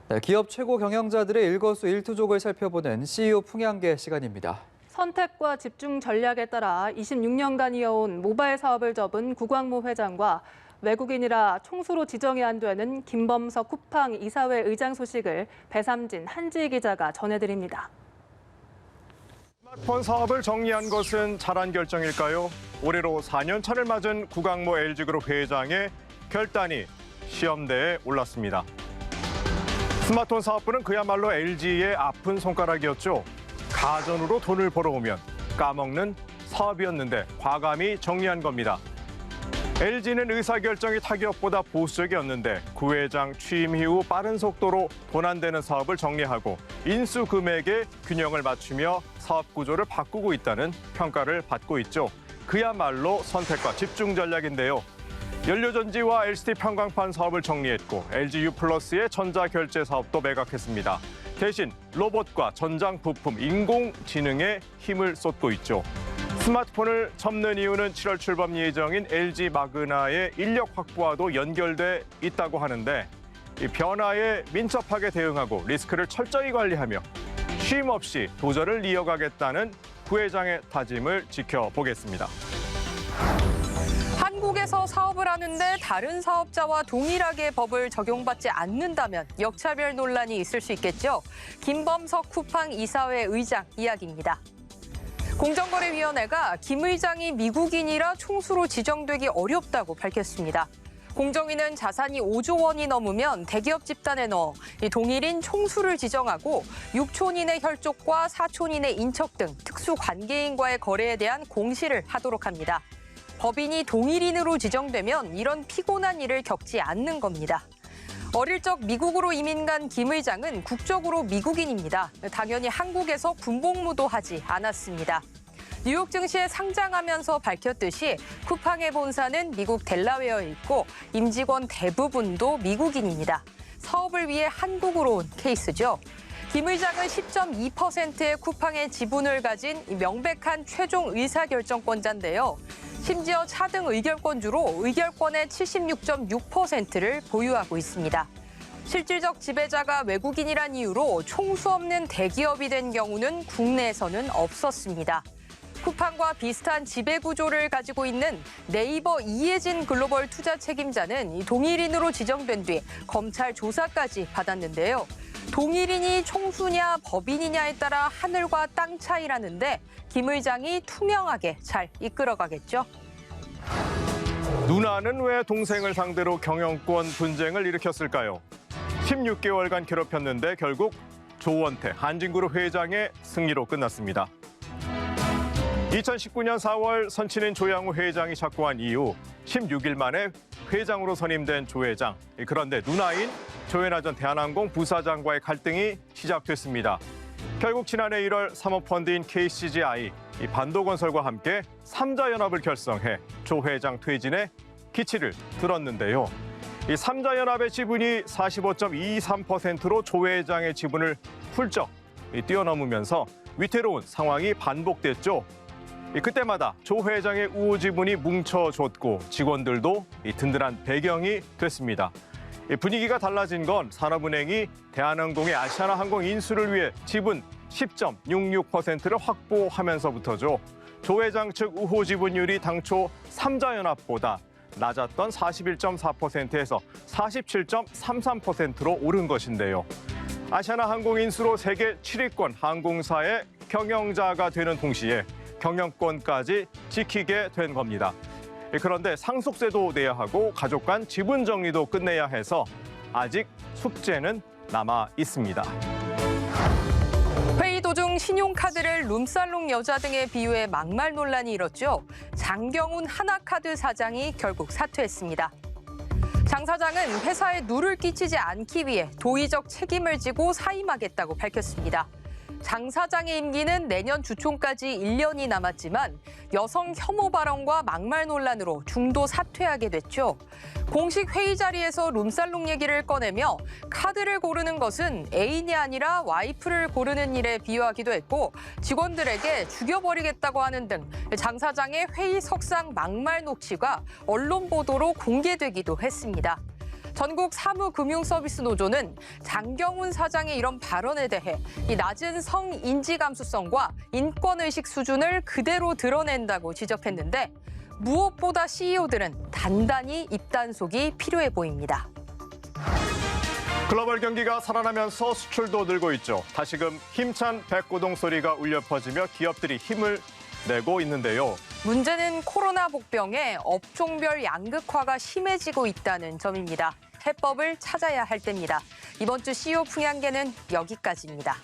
네, 기업 최고 경영자들의 일거수일투족을 살펴보는 CEO 풍향계 시간입니다. 선택과 집중 전략에 따라 26년간 이어온 모바일 사업을 접은 구광모 회장과 외국인이라 총수로 지정이 안 되는 김범석 쿠팡 이사회 의장 소식을 배삼진 한지희 기자가 전해드립니다. 스마트폰 사업을 정리한 것은 잘한 결정일까요? 올해로 4년 차를 맞은 구광모 LG그룹 회장의 결단이 시험대에 올랐습니다. 스마트폰 사업부는 그야말로 LG의 아픈 손가락이었죠. 가전으로 돈을 벌어오면 까먹는 사업이었는데 과감히 정리한 겁니다. LG는 의사결정이 타기업보다 보수적이었는데 구 회장 취임 이후 빠른 속도로 돈 안 되는 사업을 정리하고 인수 금액의 균형을 맞추며 사업 구조를 바꾸고 있다는 평가를 받고 있죠. 그야말로 선택과 집중 전략인데요. 연료전지와 LCD 편광판 사업을 정리했고 LG U+의 전자결제 사업도 매각했습니다. 대신 로봇과 전장 부품, 인공지능에 힘을 쏟고 있죠. 스마트폰을 접는 이유는 7월 출범 예정인 LG 마그나의 인력 확보와도 연결돼 있다고 하는데 이 변화에 민첩하게 대응하고 리스크를 철저히 관리하며 쉼 없이 도전을 이어가겠다는 구 회장의 다짐을 지켜보겠습니다. 한국에서 사업을 하는데 다른 사업자와 동일하게 법을 적용받지 않는다면 역차별 논란이 있을 수 있겠죠. 김범석 쿠팡 이사회 의장 이야기입니다. 공정거래위원회가 김 의장이 미국인이라 총수로 지정되기 어렵다고 밝혔습니다. 공정위는 자산이 5조 원이 넘으면 대기업 집단에 넣어 동일인 총수를 지정하고 6촌인의 혈족과 4촌인의 인척 등 특수 관계인과의 거래에 대한 공시를 하도록 합니다. 법인이 동일인으로 지정되면 이런 피곤한 일을 겪지 않는 겁니다. 어릴 적 미국으로 이민 간 김 의장은 국적으로 미국인입니다. 당연히 한국에서 군복무도 하지 않았습니다. 뉴욕 증시에 상장하면서 밝혔듯이 쿠팡의 본사는 미국 델라웨어에 있고 임직원 대부분도 미국인입니다. 사업을 위해 한국으로 온 케이스죠. 김 의장은 10.2%의 쿠팡의 지분을 가진 명백한 최종 의사결정권자인데요. 심지어 차등 의결권주로 의결권의 76.6%를 보유하고 있습니다. 실질적 지배자가 외국인이란 이유로 총수 없는 대기업이 된 경우는 국내에서는 없었습니다. 쿠팡과 비슷한 지배구조를 가지고 있는 네이버 이해진 글로벌 투자 책임자는 동일인으로 지정된 뒤 검찰 조사까지 받았는데요. 동일인이 총수냐 법인이냐에 따라 하늘과 땅 차이라는데 김 의장이 투명하게 잘 이끌어가겠죠. 누나는 왜 동생을 상대로 경영권 분쟁을 일으켰을까요? 16개월간 괴롭혔는데 결국 조원태 한진그룹 회장의 승리로 끝났습니다. 2019년 4월 선친인 조양우 회장이 착고한 이후 16일 만에 회장으로 선임된 조 회장. 그런데 누나인 조현아 전 대한항공 부사장과의 갈등이 시작됐습니다. 결국 지난해 1월 사모펀드인 KCGI, 반도건설과 함께 3자연합을 결성해 조 회장 퇴진에 기치를 들었는데요. 이 3자연합의 지분이 45.23%로 조 회장의 지분을 훌쩍 뛰어넘으면서 위태로운 상황이 반복됐죠. 그때마다 조 회장의 우호 지분이 뭉쳐졌고 직원들도 든든한 배경이 됐습니다. 분위기가 달라진 건 산업은행이 대한항공의 아시아나항공 인수를 위해 지분 10.66%를 확보하면서부터죠. 조 회장 측 우호 지분율이 당초 3자연합보다 낮았던 41.4%에서 47.33%로 오른 것인데요. 아시아나항공 인수로 세계 7위권 항공사의 경영자가 되는 동시에 경영권까지 지키게 된 겁니다. 그런데 상속세도 내야 하고 가족 간 지분 정리도 끝내야 해서 아직 숙제는 남아 있습니다. 회의 도중 신용카드를 룸살롱 여자 등에 비유해 막말 논란이 일었죠. 장경훈 하나카드 사장이 결국 사퇴했습니다. 장 사장은 회사에 누를 끼치지 않기 위해 도의적 책임을 지고 사임하겠다고 밝혔습니다. 장 사장의 임기는 내년 주총까지 1년이 남았지만 여성 혐오 발언과 막말 논란으로 중도 사퇴하게 됐죠. 공식 회의 자리에서 룸살롱 얘기를 꺼내며 카드를 고르는 것은 애인이 아니라 와이프를 고르는 일에 비유하기도 했고 직원들에게 죽여버리겠다고 하는 등 장 사장의 회의석상 막말 녹취가 언론 보도로 공개되기도 했습니다. 전국 사무금융서비스 노조는 장경훈 사장의 이런 발언에 대해 이 낮은 성인지 감수성과 인권의식 수준을 그대로 드러낸다고 지적했는데 무엇보다 CEO들은 단단히 입단속이 필요해 보입니다. 글로벌 경기가 살아나면서 수출도 늘고 있죠. 다시금 힘찬 백고동 소리가 울려 퍼지며 기업들이 힘을 내고 있는데요. 문제는 코로나 복병에 업종별 양극화가 심해지고 있다는 점입니다. 해법을 찾아야 할 때입니다. 이번 주 CEO 풍향계는 여기까지입니다.